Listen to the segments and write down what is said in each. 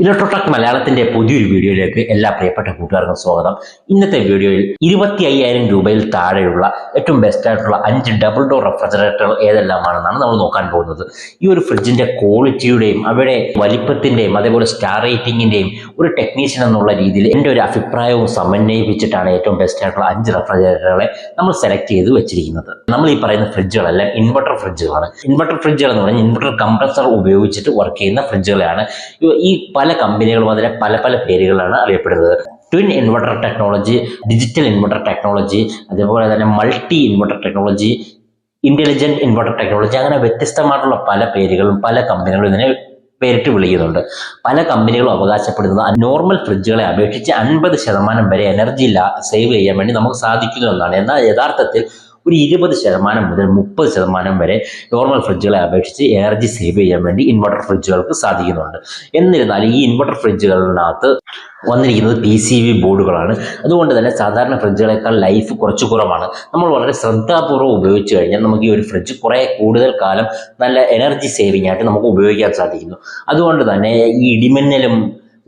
Electrotech മലയാളത്തിന്റെ പുതിയൊരു വീഡിയോയിലേക്ക് എല്ലാ പ്രിയപ്പെട്ട കൂട്ടുകാർക്കും സ്വാഗതം. ഇന്നത്തെ വീഡിയോയിൽ 25,000 രൂപയിൽ താഴെയുള്ള ഏറ്റവും ബെസ്റ്റ് ആയിട്ടുള്ള 5 ഡബിൾ ഡോർ റെഫ്രിജറേറ്ററുകൾ ഏതെല്ലാമാണെന്നാണ് നമ്മൾ നോക്കാൻ പോകുന്നത്. ഈ ഒരു ഫ്രിഡ്ജിന്റെ ക്വാളിറ്റിയുടെയും അവയുടെ വലിപ്പത്തിന്റെയും അതേപോലെ സ്റ്റാർ റേറ്റിംഗിന്റെയും ഒരു ടെക്നീഷ്യൻ എന്നുള്ള രീതിയിൽ എൻ്റെ ഒരു അഭിപ്രായവും സമന്വയിപ്പിച്ചിട്ടാണ് ഏറ്റവും ബെസ്റ്റ് ആയിട്ടുള്ള 5 റെഫ്രിജറേറ്ററുകളെ നമ്മൾ സെലക്ട് ചെയ്ത് വെച്ചിരിക്കുന്നത്. നമ്മൾ ഈ പറയുന്ന ഫ്രിഡ്ജുകളെല്ലാം ഇൻവെർട്ടർ ഫ്രിഡ്ജുകളാണ്. ഇൻവെർട്ടർ ഫ്രിഡ്ജുകൾ എന്ന് പറഞ്ഞാൽ ഇൻവെർട്ടർ കംപ്രസർ ഉപയോഗിച്ചിട്ട് വർക്ക് ചെയ്യുന്ന ഫ്രിഡ്ജുകളാണ്. ഈ പല കമ്പനികളും അതിനെ പല പല പേരുകളാണ് അറിയപ്പെടുന്നത്. Twin inverter technology, digital inverter technology, അതേപോലെ തന്നെ multi inverter technology, intelligent inverter technology, അങ്ങനെ വ്യത്യസ്തമായിട്ടുള്ള പല പേരുകളും പല കമ്പനികളും ഇതിനെ പേരിട്ട് വിളിക്കുന്നുണ്ട്. പല കമ്പനികളും അവകാശപ്പെടുന്നത് നോർമൽ ഫ്രിഡ്ജുകളെ അപേക്ഷിച്ച് 50% വരെ എനർജി സേവ് ചെയ്യാൻ വേണ്ടി നമുക്ക് സാധിക്കുന്നു എന്നാണ്. എന്നാൽ യഥാർത്ഥത്തിൽ ഒരു 20% മുതൽ 30% വരെ നോർമൽ ഫ്രിഡ്ജുകളെ അപേക്ഷിച്ച് എനർജി സേവ് ചെയ്യാൻ വേണ്ടി ഇൻവെർട്ടർ ഫ്രിഡ്ജുകൾക്ക് സാധിക്കുന്നുണ്ട്. എന്നിരുന്നാലും ഈ ഇൻവെർട്ടർ ഫ്രിഡ്ജുകളിനകത്ത് വന്നിരിക്കുന്നത് PCB ബോർഡുകളാണ്. അതുകൊണ്ട് തന്നെ സാധാരണ ഫ്രിഡ്ജുകളേക്കാൾ ലൈഫ് കുറച്ച് കുറവാണ്. നമ്മൾ വളരെ ശ്രദ്ധാപൂർവ്വം ഉപയോഗിച്ച് കഴിഞ്ഞാൽ നമുക്ക് ഈ ഒരു ഫ്രിഡ്ജ് കുറേ കൂടുതൽ കാലം നല്ല എനർജി സേവിംഗ് ആയിട്ട് നമുക്ക് ഉപയോഗിക്കാൻ സാധിക്കുന്നു. അതുകൊണ്ട് തന്നെ ഈ ഇടിമിന്നലും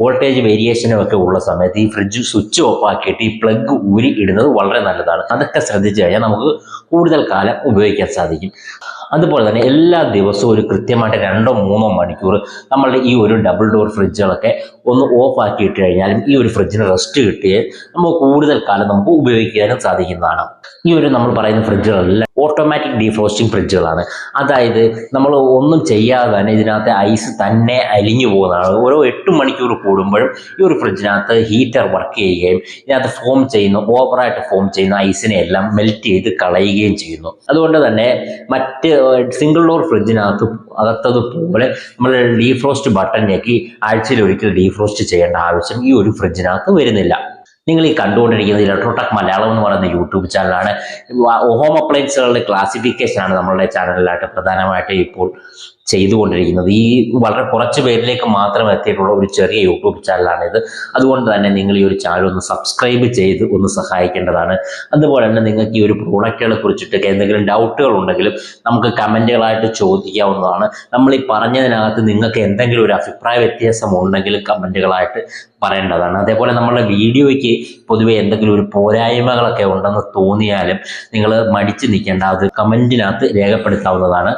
വോൾട്ടേജ് വേരിയേഷനും ഒക്കെ ഉള്ള സമയത്ത് ഈ ഫ്രിഡ്ജ് സ്വിച്ച് ഓഫ് ആക്കിയിട്ട് ഈ പ്ലഗ് ഊരി ഇടുന്നത് വളരെ നല്ലതാണ്. അതൊക്കെ ശ്രദ്ധിച്ചു കഴിഞ്ഞാൽ നമുക്ക് കൂടുതൽ കാലം ഉപയോഗിക്കാൻ സാധിക്കും. അതുപോലെ തന്നെ എല്ലാ ദിവസവും ഒരു കൃത്യമായിട്ട് 2-3 മണിക്കൂർ നമ്മളുടെ ഈ ഒരു ഡബിൾ ഡോർ ഫ്രിഡ്ജുകളൊക്കെ ഒന്ന് ഓഫ് ആക്കിയിട്ട് കഴിഞ്ഞാലും ഈ ഒരു ഫ്രിഡ്ജിന് റെസ്റ്റ് കിട്ടുകയും നമുക്ക് കൂടുതൽ കാലം നമുക്ക് ഉപയോഗിക്കാനും സാധിക്കുന്നതാണ്. ഈ ഒരു നമ്മൾ പറയുന്ന ഫ്രിഡ്ജുകളെല്ലാം ഓട്ടോമാറ്റിക് ഡീഫ്രോസ്റ്റിംഗ് ഫ്രിഡ്ജുകളാണ്. അതായത് നമ്മൾ ഒന്നും ചെയ്യാതെ തന്നെ ഇതിനകത്ത് ഐസ് തന്നെ അലിഞ്ഞു പോകുന്നതാണ്. ഓരോ 8 മണിക്കൂർ കൂടുമ്പോഴും ഈ ഒരു ഫ്രിഡ്ജിനകത്ത് ഹീറ്റർ വർക്ക് ചെയ്യുകയും ഇതിനകത്ത് ഓവറായിട്ട് ഫോം ചെയ്യുന്ന ഐസിനെ എല്ലാം മെൽറ്റ് ചെയ്ത് കളയുകയും ചെയ്യുന്നു. അതുകൊണ്ട് തന്നെ മറ്റ് സിംഗിൾ ഡോർ അകത്തതുപോലെ നമ്മൾ ഡീഫ്രോസ്റ്റ് ബട്ടൺ ഞെക്കി ആഴ്ചയിൽ ഒരിക്കൽ ഡീഫ്രോസ്റ്റ് ചെയ്യേണ്ട ആവശ്യം ഈ ഒരു ഫ്രിഡ്ജിനകത്ത് വരുന്നില്ല. നിങ്ങൾ ഈ കണ്ടുകൊണ്ടിരിക്കുന്നത് ഇലക്ട്രോടെക് മലയാളം എന്ന് പറയുന്ന യൂട്യൂബ് ചാനലാണ്. ഹോം അപ്ലയൻസുകളുടെ ക്ലാസിഫിക്കേഷനാണ് നമ്മളുടെ ചാനലിലായിട്ട് പ്രധാനമായിട്ട് ഇപ്പോൾ ചെയ്തുകൊണ്ടിരിക്കുന്നത്. ഈ വളരെ കുറച്ച് പേരിലേക്ക് മാത്രം എത്തിയിട്ടുള്ള ഒരു ചെറിയ യൂട്യൂബ് ചാനലാണിത്. അതുകൊണ്ട് തന്നെ നിങ്ങൾ ഈ ഒരു ചാനൽ ഒന്ന് സബ്സ്ക്രൈബ് ചെയ്ത് ഒന്ന് സഹായിക്കേണ്ടതാണ്. അതുപോലെ തന്നെ നിങ്ങൾക്ക് ഈ ഒരു പ്രോഡക്റ്റുകളെ കുറിച്ചിട്ടൊക്കെ എന്തെങ്കിലും ഡൗട്ടുകൾ ഉണ്ടെങ്കിലും നമുക്ക് കമൻറ്റുകളായിട്ട് ചോദിക്കാവുന്നതാണ്. നമ്മൾ ഈ പറഞ്ഞതിനകത്ത് നിങ്ങൾക്ക് എന്തെങ്കിലും ഒരു അഭിപ്രായ വ്യത്യാസം ഉണ്ടെങ്കിലും കമൻറ്റുകളായിട്ട് പറയേണ്ടതാണ്. അതേപോലെ നമ്മുടെ വീഡിയോയ്ക്ക് പൊതുവെ എന്തെങ്കിലും ഒരു പോരായ്മകളൊക്കെ ഉണ്ടെന്ന് തോന്നിയാലും നിങ്ങൾ മടിച്ചു നിൽക്കേണ്ട, അത് കമൻറ്റിനകത്ത് രേഖപ്പെടുത്താവുന്നതാണ്.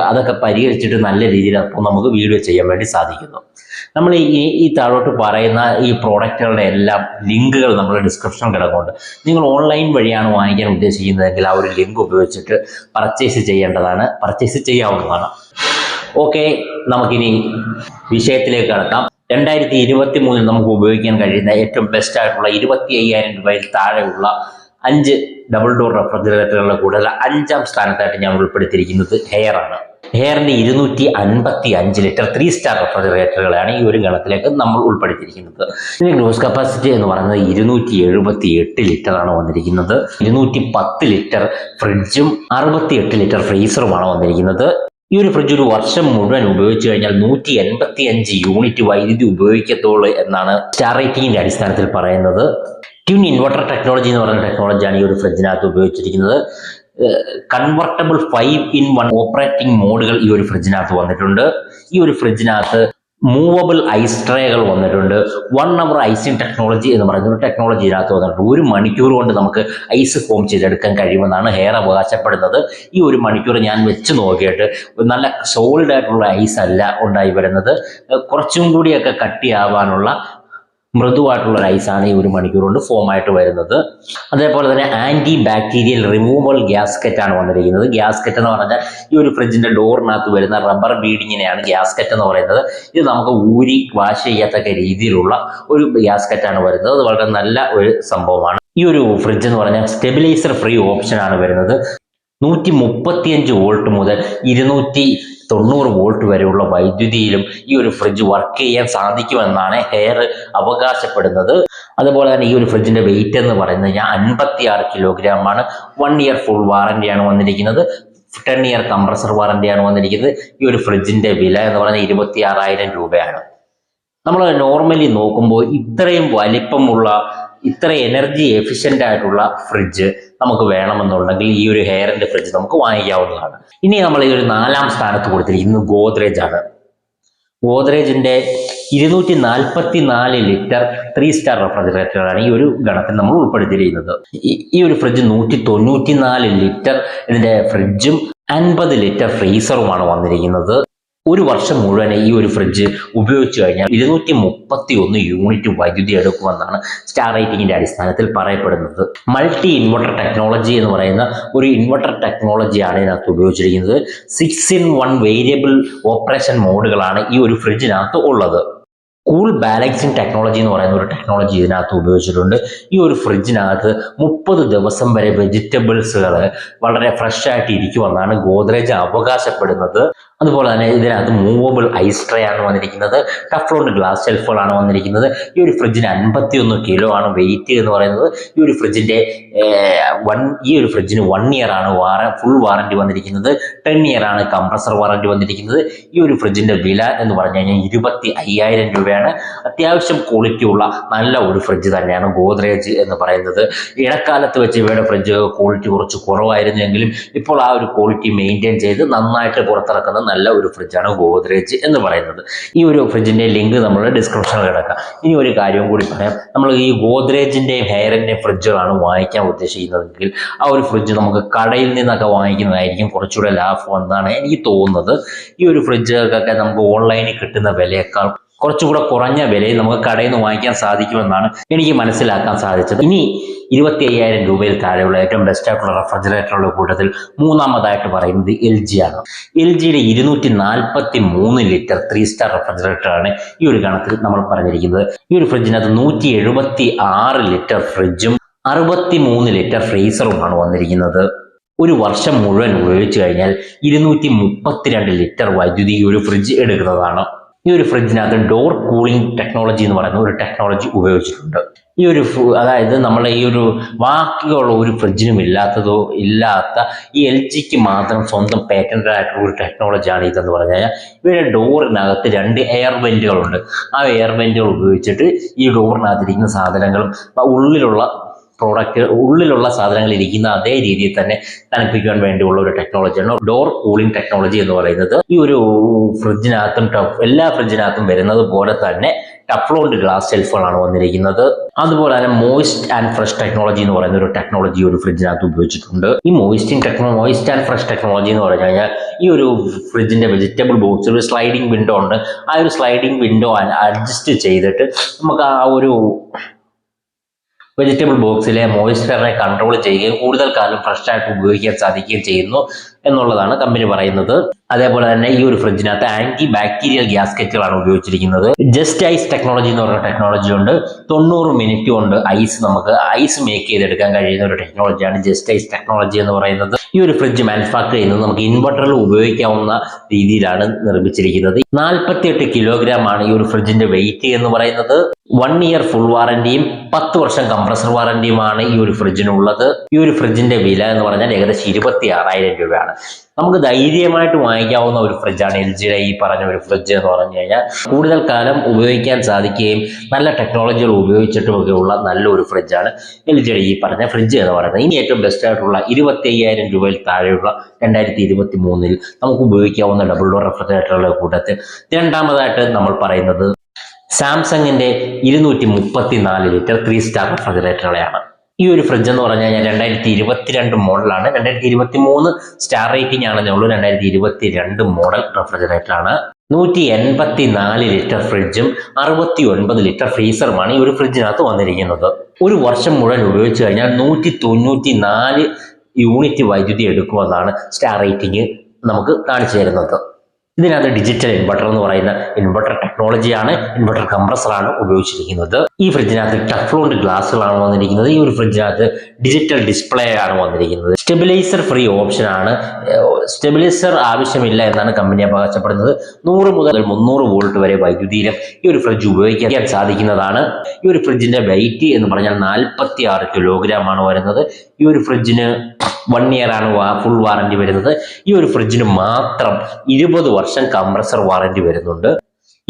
അതൊക്കെ പരിഹരിച്ചിട്ട് നല്ല രീതിയിൽ അപ്പോൾ നമുക്ക് വീഡിയോ ചെയ്യാൻ വേണ്ടി സാധിക്കുന്നു. നമ്മൾ ഈ താഴോട്ട് പറയുന്ന ഈ പ്രോഡക്റ്റുകളുടെ എല്ലാം ലിങ്കുകൾ നമ്മുടെ ഡിസ്ക്രിപ്ഷൻ കിടക്കുന്നുണ്ട്. നിങ്ങൾ ഓൺലൈൻ വഴിയാണ് വാങ്ങിക്കാൻ ഉദ്ദേശിക്കുന്നതെങ്കിൽ ആ ഒരു ലിങ്ക് ഉപയോഗിച്ചിട്ട് പർച്ചേസ് ചെയ്യാവുന്നതാണ്. ഓക്കെ, നമുക്കിനി വിഷയത്തിലേക്ക് കടക്കാം. 2023 നമുക്ക് ഉപയോഗിക്കാൻ കഴിയുന്ന ഏറ്റവും ബെസ്റ്റ് ആയിട്ടുള്ള 25,000 രൂപയിൽ താഴെയുള്ള 5 ഡബിൾ ഡോർ റെഫ്രിജറേറ്ററുകളുടെ കൂടെ 5ാം സ്ഥാനത്തായിട്ട് ഞാൻ ഉൾപ്പെടുത്തിയിരിക്കുന്നത് ഹെയറാണ്. ഹെയറിന്റെ 255 ലിറ്റർ 3 സ്റ്റാർ റെഫ്രിജറേറ്ററുകളാണ് ഈ ഒരു ഗണത്തിലേക്ക് നമ്മൾ ഉൾപ്പെടുത്തിയിരിക്കുന്നത്. ഇതിന്റെ ഗ്രോസ് കപ്പാസിറ്റി എന്ന് പറയുന്നത് 278 ലിറ്ററാണ് വന്നിരിക്കുന്നത്. 210 ലിറ്റർ ഫ്രിഡ്ജും 68 ലിറ്റർ ഫ്രീസറുമാണ് വന്നിരിക്കുന്നത്. ഈ ഒരു ഫ്രിഡ്ജ് ഒരു വർഷം മുഴുവൻ ഉപയോഗിച്ചു കഴിഞ്ഞാൽ 185 യൂണിറ്റ് വൈദ്യുതി ഉപയോഗിക്കത്തുള്ളൂ എന്നാണ് സ്റ്റാർ റേറ്റിംഗിന്റെ അടിസ്ഥാനത്തിൽ പറയുന്നത്. ട്വിൻ ഇൻവെർട്ടർ ടെക്നോളജി എന്ന് പറയുന്ന ടെക്നോളജിയാണ് ഈ ഒരു ഫ്രിഡ്ജിനകത്ത് ഉപയോഗിച്ചിരിക്കുന്നത്. കൺവെർട്ടബിൾ 5-in-1 ഓപ്പറേറ്റിംഗ് മോഡുകൾ ഈ ഒരു ഫ്രിഡ്ജിനകത്ത് വന്നിട്ടുണ്ട്. ഈ ഒരു ഫ്രിഡ്ജിനകത്ത് മൂവബിൾ ഐസ് ട്രേകൾ വന്നിട്ടുണ്ട്. 1 hour ഐസിങ് ടെക്നോളജി എന്ന് പറയുന്ന ഒരു ടെക്നോളജി ഇതിനകത്ത് വന്നിട്ടുണ്ട്. 1 മണിക്കൂർ കൊണ്ട് നമുക്ക് ഐസ് ഫോം ചെയ്തെടുക്കാൻ കഴിയുമെന്നാണ് ഹെയർ അവകാശപ്പെടുന്നത്. ഈ 1 മണിക്കൂർ ഞാൻ വെച്ച് നോക്കിയിട്ട് നല്ല സോളിഡ് ആയിട്ടുള്ള ഐസ് അല്ല ഉണ്ടായി വരുന്നത്. കുറച്ചും കൂടിയൊക്കെ കട്ടിയാവാനുള്ള മൃദുവായിട്ടുള്ള ഐസാണ് ഈ 1 മണിക്കൂർ കൊണ്ട് ഫോം ആയിട്ട് വരുന്നത്. അതേപോലെ തന്നെ ആന്റി ബാക്ടീരിയൽ റിമൂവബിൾ ഗ്യാസ്കറ്റാണ് വന്നിരിക്കുന്നത്. ഗ്യാസ്കറ്റ് എന്ന് പറഞ്ഞാൽ ഈ ഒരു ഫ്രിഡ്ജിന്റെ ഡോറിനകത്ത് വരുന്ന റബ്ബർ ബീഡിങ്ങിനെയാണ് ഗ്യാസ്കറ്റ് എന്ന് പറയുന്നത്. ഇത് നമുക്ക് ഊരി വാഷ് ചെയ്യത്തക്ക രീതിയിലുള്ള ഒരു ഗ്യാസ്കറ്റാണ് വരുന്നത്. അത് വളരെ നല്ല ഒരു സംഭവമാണ്. ഈ ഒരു ഫ്രിഡ്ജ് എന്ന് പറഞ്ഞാൽ സ്റ്റെബിലൈസർ ഫ്രീ ഓപ്ഷനാണ് വരുന്നത്. 135 വോൾട്ട് മുതൽ 290 വോൾട്ട് വരെയുള്ള വൈദ്യുതിയിലും ഈ ഒരു ഫ്രിഡ്ജ് വർക്ക് ചെയ്യാൻ സാധിക്കുമെന്നാണ് ഹെയർ അവകാശപ്പെടുന്നത്. അതുപോലെ തന്നെ ഈ ഒരു ഫ്രിഡ്ജിന്റെ വെയിറ്റ് എന്ന് പറയുന്നത് 56 കിലോഗ്രാമാണ്. 1 ഇയർ ഫുൾ വാറന്റിയാണ് വന്നിരിക്കുന്നത്. 10 ഇയർ കംപ്രസർ വാറന്റിയാണ് വന്നിരിക്കുന്നത്. ഈ ഒരു ഫ്രിഡ്ജിന്റെ വില എന്ന് പറയുന്നത് 26,000 രൂപയാണ്. നമ്മൾ നോർമലി നോക്കുമ്പോൾ ഇത്രയും വലിപ്പമുള്ള ഇത്ര എനർജി എഫിഷ്യൻ്റ് ആയിട്ടുള്ള ഫ്രിഡ്ജ് നമുക്ക് വേണമെന്നുണ്ടെങ്കിൽ ഈ ഒരു ഹെയറിന്റെ ഫ്രിഡ്ജ് നമുക്ക് വാങ്ങിക്കാവുന്നതാണ്. ഇനി നമ്മൾ ഈ ഒരു 4ാം സ്ഥാനത്ത് കൊടുത്തിരിക്കുന്നത് ഗോദ്രേജ് ആണ്. ഗോദ്രേജിന്റെ 244 ലിറ്റർ 3 സ്റ്റാർ റെഫ്രിജറേറ്ററാണ് ഈ ഒരു ഗണത്തിൽ നമ്മൾ ഉൾപ്പെടുത്തിയിരിക്കുന്നത്. ഈ ഒരു ഫ്രിഡ്ജ് 194 ലിറ്റർ ഇതിന്റെ ഫ്രിഡ്ജും 50 ലിറ്റർ ഫ്രീസറുമാണ് വന്നിരിക്കുന്നത്. ഒരു വർഷം മുഴുവൻ ഈ ഒരു ഫ്രിഡ്ജ് ഉപയോഗിച്ചു കഴിഞ്ഞാൽ 231 യൂണിറ്റ് വൈദ്യുതി എടുക്കുമെന്നാണ് സ്റ്റാർ റേറ്റിംഗിന്റെ അടിസ്ഥാനത്തിൽ പറയപ്പെടുന്നത്. മൾട്ടി ഇൻവെർട്ടർ ടെക്നോളജി എന്ന് പറയുന്ന ഒരു ഇൻവെർട്ടർ ടെക്നോളജിയാണ് ഇതിനകത്ത് ഉപയോഗിച്ചിരിക്കുന്നത്. 6-in-1 വേരിയബിൾ ഓപ്പറേഷൻ മോഡുകളാണ് ഈ ഒരു ഫ്രിഡ്ജിനകത്ത് ഉള്ളത്. കൂൾ ബാലൻസിങ് ടെക്നോളജി എന്ന് പറയുന്ന ഒരു ടെക്നോളജി ഇതിനകത്ത് ഉപയോഗിച്ചിട്ടുണ്ട്. ഈ ഒരു ഫ്രിഡ്ജിനകത്ത് 30 ദിവസം വരെ വെജിറ്റബിൾസുകൾ വളരെ ഫ്രഷ് ആയിട്ട് ഇരിക്കുമെന്നാണ് ഗോദ്രേജ് അവകാശപ്പെടുന്നത്. അതുപോലെ തന്നെ ഇതിനകത്ത് മൂവബിൾ ഐസ് ട്രേ ആണ് വന്നിരിക്കുന്നത്. ടഫ്ലോൺ ഗ്ലാസ് ഷെൽഫുകളാണ് വന്നിരിക്കുന്നത്. ഈ ഒരു ഫ്രിഡ്ജിന് 51 കിലോ ആണ് വെയിറ്റ് എന്ന് പറയുന്നത്. ഈ ഒരു ഫ്രിഡ്ജിന് 1 ഇയർ ആണ് ഫുൾ വാറന്റി വന്നിരിക്കുന്നത്. 10 ഇയർ ആണ് കംപ്രസർ വാറന്റി വന്നിരിക്കുന്നത്. ഈ ഒരു ഫ്രിഡ്ജിന്റെ വില എന്ന് പറഞ്ഞു കഴിഞ്ഞാൽ 25,000 രൂപയാണ്. അത്യാവശ്യം ക്വാളിറ്റി ഉള്ള നല്ല ഒരു ഫ്രിഡ്ജ് തന്നെയാണ് ഗോദ്രേജ് എന്ന് പറയുന്നത്. ഇടക്കാലത്ത് വെച്ച് ഇവയുടെ ഫ്രിഡ്ജ് ക്വാളിറ്റി കുറച്ച് കുറവായിരുന്നെങ്കിലും ഇപ്പോൾ ആ ഒരു ക്വാളിറ്റി മെയിൻറ്റെയിൻ ചെയ്ത് നന്നായിട്ട് പുറത്തിറക്കുന്ന നല്ല ഒരു ഫ്രിഡ്ജാണ് ഗോദ്രേജ് എന്ന് പറയുന്നത്. ഈ ഒരു ഫ്രിഡ്ജിന്റെ ലിങ്ക് നമ്മൾ ഡിസ്ക്രിപ്ഷനിൽ കിടക്കാം. ഇനി ഒരു കാര്യം കൂടി പറയാം. നമ്മൾ ഈ ഗോദ്രേജിന്റെ ഹെയറിന്റെ ഫ്രിഡ്ജുകളാണ് വാങ്ങിക്കാൻ ഉദ്ദേശിക്കുന്നതെങ്കിൽ ആ ഒരു ഫ്രിഡ്ജ് നമുക്ക് കടയിൽ നിന്നൊക്കെ വാങ്ങിക്കുന്നതായിരിക്കും കുറച്ചുകൂടെ ലാഭം എന്നാണ് എനിക്ക് തോന്നുന്നത്. ഈ ഒരു ഫ്രിഡ്ജുകൾക്കൊക്കെ നമുക്ക് ഓൺലൈനിൽ കിട്ടുന്ന വിലയേക്കാൾ കുറച്ചുകൂടെ കുറഞ്ഞ വിലയിൽ നമുക്ക് കടയിൽ നിന്ന് വാങ്ങിക്കാൻ സാധിക്കുമെന്നാണ് എനിക്ക് മനസ്സിലാക്കാൻ സാധിച്ചത്. ഇനി 25,000 രൂപയിൽ താഴെയുള്ള ഏറ്റവും ബെസ്റ്റ് ആയിട്ടുള്ള റെഫ്രിജറേറ്ററുകളുടെ കൂട്ടത്തിൽ മൂന്നാമതായിട്ട് പറയുന്നത് LG ആണ്. LGയുടെ 243 ലിറ്റർ 3 സ്റ്റാർ റെഫ്രിജറേറ്ററാണ് ഈ ഒരു ഗണത്തിൽ നമ്മൾ പറഞ്ഞിരിക്കുന്നത്. ഈ ഒരു ഫ്രിഡ്ജിനകത്ത് 176 ലിറ്റർ ഫ്രിഡ്ജും 63 ലിറ്റർ ഫ്രീസറുമാണ് വന്നിരിക്കുന്നത്. ഒരു വർഷം മുഴുവൻ ഉപയോഗിച്ചു കഴിഞ്ഞാൽ 232 ലിറ്റർ വൈദ്യുതി ഈ ഒരു ഫ്രിഡ്ജ് എടുക്കുന്നതാണ്. ഈ ഒരു ഫ്രിഡ്ജിനകത്ത് ഡോർ കൂളിംഗ് ടെക്നോളജി എന്ന് പറയുന്ന ഒരു ടെക്നോളജി ഉപയോഗിച്ചിട്ടുണ്ട്. അതായത് നമ്മൾ ഈ ഒരു ബാക്കിയുള്ള ഒരു ഫ്രിഡ്ജിനും ഇല്ലാത്ത ഈ LGക്ക് മാത്രം സ്വന്തം പേറ്റന്റഡ് ആയിട്ടുള്ള ഒരു ടെക്നോളജിയാണ് ഇതെന്ന് പറഞ്ഞു കഴിഞ്ഞാൽ ഇവരുടെ ഡോറിനകത്ത് 2 എയർ വെന്റുകളുണ്ട്. ആ എയർ വെന്റുകൾ ഉപയോഗിച്ചിട്ട് ഈ ഡോറിനകത്തിരിക്കുന്ന സാധനങ്ങളും ഉള്ളിലുള്ള സാധനങ്ങൾ ഇരിക്കുന്ന അതേ രീതിയിൽ തന്നെ തണുപ്പിക്കാൻ വേണ്ടിയുള്ള ഒരു ടെക്നോളജിയാണ് ഡോർ കൂളിംഗ് ടെക്നോളജി എന്ന് പറയുന്നത്. ഈ ഒരു ഫ്രിഡ്ജിനകത്തും എല്ലാ ഫ്രിഡ്ജിനകത്തും വരുന്നത് പോലെ തന്നെ ടഫ്ലോൺ ഗ്ലാസ് ഷെൽഫുകളാണ് വന്നിരിക്കുന്നത്. അതുപോലെ തന്നെ മോയിസ്റ്റ് ആൻഡ് ഫ്രഷ് ടെക്നോളജി എന്ന് പറയുന്ന ഒരു ടെക്നോളജി ഒരു ഫ്രിഡ്ജിനകത്ത് ഉപയോഗിച്ചിട്ടുണ്ട്. ഈ മോയിസ്റ്റ് ആൻഡ് ഫ്രഷ് ടെക്നോളജി എന്ന് പറഞ്ഞു കഴിഞ്ഞാൽ ഈ ഒരു ഫ്രിഡ്ജിന്റെ വെജിറ്റബിൾ ബോക്സിൽ ഒരു സ്ലൈഡിംഗ് വിൻഡോ ഉണ്ട്. ആ ഒരു സ്ലൈഡിംഗ് വിൻഡോ അഡ്ജസ്റ്റ് ചെയ്തിട്ട് നമുക്ക് ആ ഒരു വെജിറ്റബിൾ ബോക്സിലെ മോയ്സ്ചറിനെ കൺട്രോൾ ചെയ്യുകയും കൂടുതൽ കാലം ഫ്രഷ് ആയിട്ട് ഉപയോഗിക്കാൻ സാധിക്കുകയും ചെയ്യുന്നു എന്നുള്ളതാണ് കമ്പനി പറയുന്നത്. അതേപോലെ തന്നെ ഈ ഒരു ഫ്രിഡ്ജിനകത്ത് ആന്റി ബാക്ടീരിയൽ ഗ്യാസ്കറ്റുകളാണ് ഉപയോഗിച്ചിരിക്കുന്നത്. ജസ്റ്റ് ഐസ് ടെക്നോളജി എന്ന് പറയുന്ന ടെക്നോളജി ഉണ്ട്. 90 മിനിറ്റ് കൊണ്ട് നമുക്ക് ഐസ് മേക്ക് ചെയ്തെടുക്കാൻ കഴിയുന്ന ഒരു ടെക്നോളജിയാണ് ജസ്റ്റ് ഐസ് ടെക്നോളജി എന്ന് പറയുന്നത്. ഈ ഒരു ഫ്രിഡ്ജ് മാനുഫാക്ചർ ചെയ്യുന്നത് നമുക്ക് ഇൻവെർട്ടറിൽ ഉപയോഗിക്കാവുന്ന രീതിയിലാണ് നിർമ്മിച്ചിരിക്കുന്നത്. 48 കിലോഗ്രാം ആണ് ഈ ഒരു ഫ്രിഡ്ജിന്റെ വെയിറ്റ് എന്ന് പറയുന്നത്. 1 ഇയർ ഫുൾ വാറന്റിയും 10 വർഷം കംപ്രസർ വാറന്റിയുമാണ് ഈ ഒരു ഫ്രിഡ്ജിനുള്ളത്. ഈ ഒരു ഫ്രിഡ്ജിന്റെ വില എന്ന് പറഞ്ഞാൽ ഏകദേശം 26,000 രൂപയാണ്. നമുക്ക് ധൈര്യമായിട്ട് വാങ്ങിക്കാവുന്ന ഒരു ഫ്രിഡ്ജാണ് LGയുടെ ഈ പറഞ്ഞ ഒരു ഫ്രിഡ്ജ് എന്ന് പറഞ്ഞു കഴിഞ്ഞാൽ. കൂടുതൽ കാലം ഉപയോഗിക്കാൻ സാധിക്കുകയും നല്ല ടെക്നോളജികൾ ഉപയോഗിച്ചിട്ടുമൊക്കെ ഉള്ള നല്ലൊരു ഫ്രിഡ്ജാണ് LGയുടെ ഈ പറഞ്ഞ ഫ്രിഡ്ജ് എന്ന് പറയുന്നത്. ഇനി ഏറ്റവും ബെസ്റ്റ് ആയിട്ടുള്ള 25,000 രൂപയിൽ താഴെയുള്ള 2023 നമുക്ക് ഉപയോഗിക്കാവുന്ന ഡബിൾ ഡോർ റെഫ്രിജറേറ്ററുകളുടെ കൂട്ടത്തിൽ രണ്ടാമതായിട്ട് നമ്മൾ പറയുന്നത് സാംസങ്ങിന്റെ 234 ലിറ്റർ 3 സ്റ്റാർ റെഫ്രിജറേറ്ററുകളെയാണ്. ഈ ഒരു ഫ്രിഡ്ജ് എന്ന് പറഞ്ഞു കഴിഞ്ഞാൽ 2022 മോഡലാണ്. 2023 സ്റ്റാർ റേറ്റിംഗ് ആണെന്നേ ഉള്ളൂ. 2022 മോഡൽ റെഫ്രിജറേറ്റർ ആണ്. 184 ലിറ്റർ ഫ്രിഡ്ജും 69 ലിറ്റർ ഫ്രീസറുമാണ് ഈ ഒരു ഫ്രിഡ്ജിനകത്ത് വന്നിരിക്കുന്നത്. ഒരു വർഷം മുഴുവൻ ഉപയോഗിച്ചു കഴിഞ്ഞാൽ 194 യൂണിറ്റ് വൈദ്യുതി എടുക്കുമെന്നാണ് സ്റ്റാർ റേറ്റിംഗ് നമുക്ക് കാണിച്ചു തരുന്നത്. ഇതിനകത്ത് ഡിജിറ്റൽ ഇൻവെർട്ടർ എന്ന് പറയുന്ന ഇൻവെർട്ടർ ടെക്നോളജിയാണ്, ഇൻവെർട്ടർ കംപ്രസറാണ് ഉപയോഗിച്ചിരിക്കുന്നത്. ഈ ഫ്രിഡ്ജിനകത്ത് ടഫ്ലോൺ ഗ്ലാസുകളാണ് വന്നിരിക്കുന്നത്. ഈ ഒരു ഫ്രിഡ്ജിനകത്ത് ഡിജിറ്റൽ ഡിസ്പ്ലേ ആണ് വന്നിരിക്കുന്നത്. സ്റ്റെബിലൈസർ ഫ്രീ ഓപ്ഷൻ ആണ്. സ്റ്റെബിലൈസർ ആവശ്യമില്ല എന്നാണ് കമ്പനി അവകാശപ്പെടുന്നത്. 100 മുതൽ 300 വോൾട്ട് വരെ വൈദ്യുതിയിലും ഈ ഒരു ഫ്രിഡ്ജ് ഉപയോഗിക്കാൻ സാധിക്കുന്നതാണ്. ഈ ഒരു ഫ്രിഡ്ജിന്റെ വെയിറ്റ് എന്ന് പറഞ്ഞാൽ 46 കിലോഗ്രാം ആണ് വരുന്നത്. ഈ ഒരു ഫ്രിഡ്ജിന് 1 ഇയർ ആണ് ഫുൾ വാറന്റി വരുന്നത്. ഈ ഒരു ഫ്രിഡ്ജിന് മാത്രം 20 വർഷം കംപ്രസർ വാറന്റി വരുന്നുണ്ട്.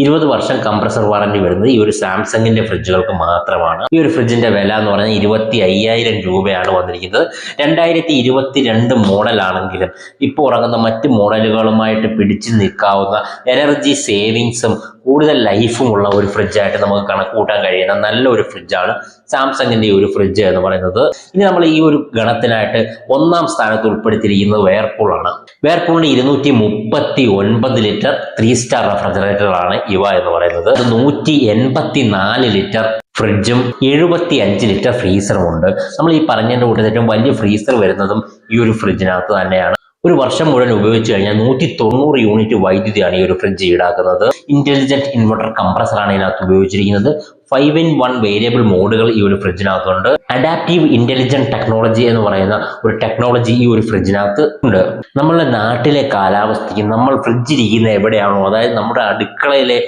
20 വർഷം കംപ്രസർ വാറന്റി വരുന്നത് ഈ ഒരു സാംസങ്ങിന്റെ ഫ്രിഡ്ജുകൾക്ക് മാത്രമാണ്. ഈ ഒരു ഫ്രിഡ്ജിന്റെ വില എന്ന് പറഞ്ഞാൽ 25,000 രൂപയാണ് വന്നിരിക്കുന്നത്. 2022 മോഡലാണെങ്കിലും ഇപ്പോൾ ഇറങ്ങുന്ന മറ്റ് മോഡലുകളുമായിട്ട് പിടിച്ചു നിൽക്കാവുന്ന എനർജി സേവിങ്സും കൂടുതൽ ലൈഫും ഉള്ള ഒരു ഫ്രിഡ്ജായിട്ട് നമുക്ക് കണക്ക് കൂട്ടാൻ കഴിയുന്ന നല്ലൊരു ഫ്രിഡ്ജാണ് സാംസങ്ങിന്റെ ഈ ഒരു ഫ്രിഡ്ജ് എന്ന് പറയുന്നത്. ഇനി നമ്മൾ ഈ ഒരു ഗണത്തിനായിട്ട് 1ാം സ്ഥാനത്ത് ഉൾപ്പെടുത്തിയിരിക്കുന്നത് വേർപൂൾ ആണ്. വേർപൂളിന്റെ 239 ലിറ്റർ 3 സ്റ്റാർ റെഫ്രിജറേറ്ററാണ് ഇവ എന്ന് പറയുന്നത്. 184 ലിറ്റർ ഫ്രിഡ്ജും 75 ലിറ്റർ ഫ്രീസറും ഉണ്ട്. നമ്മൾ ഈ പറഞ്ഞതിന്റെ കൂട്ടത്തിൽ ഏറ്റവും വലിയ ഫ്രീസർ വരുന്നതും ഈ ഒരു ഫ്രിഡ്ജിനകത്ത് തന്നെയാണ്. ഒരു വർഷം മുഴുവൻ ഉപയോഗിച്ച് കഴിഞ്ഞാൽ 190 യൂണിറ്റ് വൈദ്യുതിയാണ് ഈ ഒരു ഫ്രിഡ്ജ് ഈടാക്കുന്നത്. ഇന്റലിജന്റ് ഇൻവെർട്ടർ കംപ്രസറാണ് ഇതിനകത്ത് ഉപയോഗിച്ചിരിക്കുന്നത്. 5-in-1 വേരിയബിൾ മോഡുകൾ ഈ ഒരു ഫ്രിഡ്ജിനകത്തുണ്ട്. അഡാപ്റ്റീവ് ഇന്റലിജന്റ് ടെക്നോളജി എന്ന് പറയുന്ന ഒരു ടെക്നോളജി ഈ ഒരു ഫ്രിഡ്ജിനകത്ത് ഉണ്ട്. നമ്മളുടെ നാട്ടിലെ കാലാവസ്ഥയ്ക്ക് നമ്മൾ ഫ്രിഡ്ജ് ഇരിക്കുന്ന എവിടെയാണോ, അതായത് നമ്മുടെ അടുക്കളയിലെ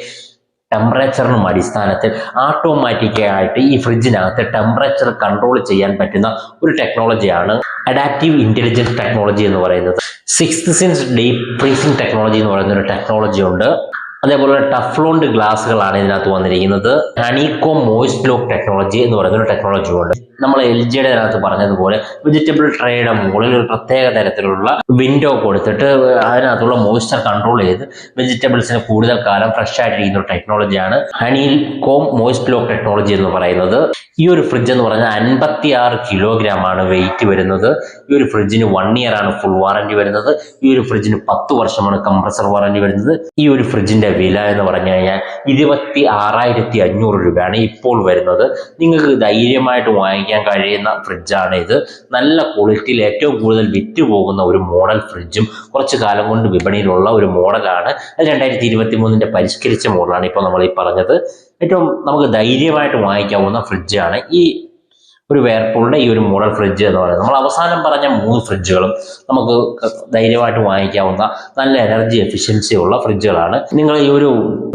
ടെമ്പറേച്ചറിനും അടിസ്ഥാനത്തിൽ ഓട്ടോമാറ്റിക്കായിട്ട് ഈ ഫ്രിഡ്ജിനകത്ത് ടെമ്പറേച്ചർ കൺട്രോൾ ചെയ്യാൻ പറ്റുന്ന ഒരു ടെക്നോളജിയാണ് അഡാപ്റ്റീവ് ഇന്റലിജൻസ് ടെക്നോളജി എന്ന് പറയുന്നത്. 6th sense deep freezing technology എന്ന് പറയുന്ന ഒരു ടെക്നോളജി ഉണ്ട്. അതേപോലെ ടഫ്ലോണ്ട് ഗ്ലാസുകളാണ് ഇതിനകത്ത് വന്നിരിക്കുന്നത്. ഹണികോം മോയിസ്റ്റ് ലോക്ക് ടെക്നോളജി എന്ന് പറയുന്ന ഒരു ടെക്നോളജി ഉണ്ട്. നമ്മൾ LGയുടെ അതിനകത്ത് പറഞ്ഞതുപോലെ വെജിറ്റബിൾ ട്രേയുടെ മുകളിൽ ഒരു പ്രത്യേക തരത്തിലുള്ള വിൻഡോ കൊടുത്തിട്ട് അതിനകത്തുള്ള മോയ്സ്ചർ കൺട്രോൾ ചെയ്ത് വെജിറ്റബിൾസിന് കൂടുതൽ കാലം ഫ്രഷ് ആയിട്ടിരിക്കുന്ന ഒരു ടെക്നോളജിയാണ് ഹണികോം മോയിസ്റ്റ് ലോക്ക് ടെക്നോളജി എന്ന് പറയുന്നത്. ഈ ഒരു ഫ്രിഡ്ജ് എന്ന് പറഞ്ഞാൽ 56 കിലോഗ്രാം ആണ് വെയിറ്റ് വരുന്നത്. ഈ ഒരു ഫ്രിഡ്ജിന് 1 ഇയർ ആണ് ഫുൾ വാറന്റി വരുന്നത്. ഈ ഒരു ഫ്രിഡ്ജിന് 10 വർഷമാണ് കംപ്രസർ വാറന്റി വരുന്നത്. ഈ ഒരു ഫ്രിഡ്ജിന്റെ വില എന്ന് പറഞ്ഞു കഴിഞ്ഞാൽ 26,500 രൂപയാണ് ഇപ്പോൾ വരുന്നത്. നിങ്ങൾക്ക് ധൈര്യമായിട്ട് വാങ്ങിക്കാൻ കഴിയുന്ന ഫ്രിഡ്ജാണ് ഇത്. നല്ല ക്വാളിറ്റിയിൽ ഏറ്റവും കൂടുതൽ വിറ്റ് പോകുന്ന ഒരു മോഡൽ ഫ്രിഡ്ജും കുറച്ചു കാലം കൊണ്ട് വിപണിയിലുള്ള ഒരു മോഡലാണ്. അത് 2023 പരിഷ്കരിച്ച മോഡലാണ് ഇപ്പോൾ നമ്മൾ ഈ പറഞ്ഞത്. ഏറ്റവും നമുക്ക് ധൈര്യമായിട്ട് വാങ്ങിക്കാവുന്ന ഫ്രിഡ്ജാണ് ഈ ഒരു വേർപൂളിന്റെ ഈ ഒരു മോഡൽ ഫ്രിഡ്ജ് എന്ന് പറയുന്നത്. നമ്മൾ അവസാനം പറഞ്ഞ 3 ഫ്രിഡ്ജുകളും നമുക്ക് ധൈര്യമായിട്ട് വാങ്ങിക്കാവുന്ന നല്ല എനർജി എഫിഷ്യൻസി ഉള്ള ഫ്രിഡ്ജുകളാണ്. നിങ്ങൾ ഈ ഒരു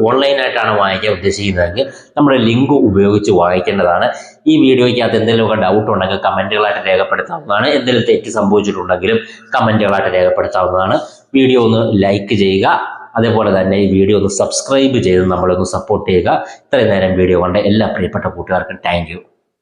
ഓൺലൈനായിട്ടാണ് വാങ്ങിക്കാൻ ഉദ്ദേശിക്കുന്നതെങ്കിൽ നമ്മുടെ ലിങ്ക് ഉപയോഗിച്ച് വാങ്ങിക്കേണ്ടതാണ്. ഈ വീഡിയോയ്ക്കകത്ത് എന്തെങ്കിലുമൊക്കെ ഡൗട്ട് ഉണ്ടെങ്കിൽ കമന്റുകളായിട്ട് രേഖപ്പെടുത്താവുന്നതാണ്. എന്തെങ്കിലും തെറ്റ് സംഭവിച്ചിട്ടുണ്ടെങ്കിലും കമന്റുകളായിട്ട് രേഖപ്പെടുത്താവുന്നതാണ്. വീഡിയോ ഒന്ന് ലൈക്ക് ചെയ്യുക. അതേപോലെ തന്നെ ഈ വീഡിയോ ഒന്ന് സബ്സ്ക്രൈബ് ചെയ്ത് നമ്മളൊന്ന് സപ്പോർട്ട് ചെയ്യുക. ഇത്രയും നേരം വീഡിയോ കണ്ട എല്ലാ പ്രിയപ്പെട്ട കൂട്ടുകാർക്കും താങ്ക് യു.